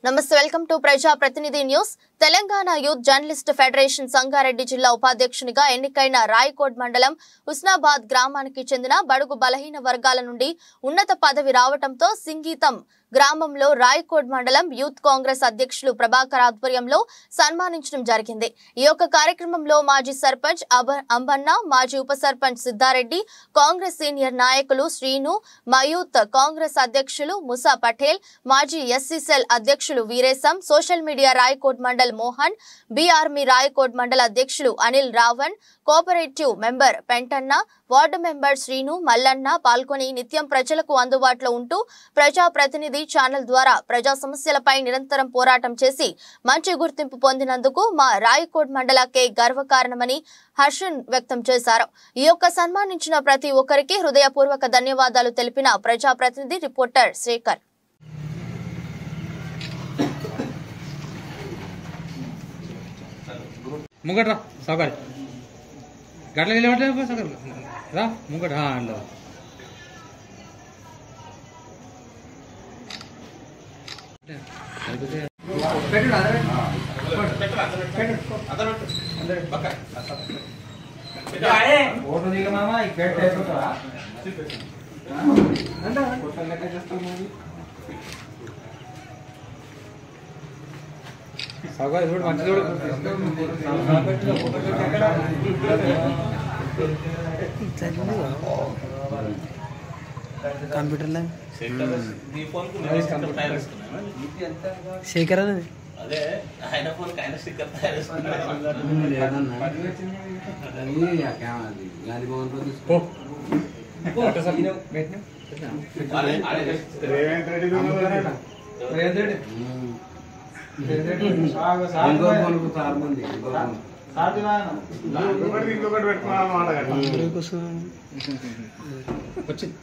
నమస్తే welcome to ప్రజా ప్రతినిధి news. Telangana youth journalist federation Sangareddy జిల్లా ఉపాధ్యక్షునిగా ఎన్నికైన రాయకోడ్ మండలం హుస్నాబాద్ గ్రామానికి చెందిన బడుగు బలహీన వర్గాల నుండి ఉన్నత పదవి రావడంతో సింగీతం గ్రామంలో రాయకోడ్ మండలం యూత్ కాంగ్రెస్ అధ్యక్షులు ప్రభాకర్ ఆధ్వర్యంలో సన్మానించడం జరిగింది. ఈ యొక్క కార్యక్రమంలో మాజీ సర్పంచ్ అంబన్న, మాజీ ఉప సర్పంచ్ సిద్ధారెడ్డి, కాంగ్రెస్ సీనియర్ నాయకులు శ్రీను, మా యూత్ కాంగ్రెస్ అధ్యక్షులు ముసా పటేల్, మాజీ ఎస్సీ సెల్ అధ్యక్షులు వీరేశం, సోషల్ మీడియా రాయకోడ్ మండల్ మోహన్, బి ఆర్మీ రాయకోడ్ మండల అధ్యక్షులు Anil Ravan, cooperative member Pentanna, ward member Srinu, Mallanna పాల్గొని నిత్యం ప్రజలకు అందుబాటులో ఉంటూ ప్రజా ప్రతినిధి ఛానల్ ద్వారా ప్రజా సమస్యలపై నిరంతరం పోరాటం చేసి మంచి గుర్తింపు పొందినందుకు మా రాయకోడ్ మండలకే గర్వకారణమని హర్షం వ్యక్తం చేశారు. ఈ యొక్క సన్మానించిన ప్రతి ఒక్కరికి హృదయపూర్వక ధన్యవాదాలు తెలిపిన ప్రజా ప్రతినిధి రిపోర్టర్ శేఖర్. ముంగట సౌకర్య గట్ల వెళ్ళమంటే సౌకర్యం రా ముంగట అందులో సౌకర్య చూడు మంచి చూడు కంప్యూటర్ శేఖర్ అదే ఆయన ఫోన్ స్టిక్కర్ వచ్చింది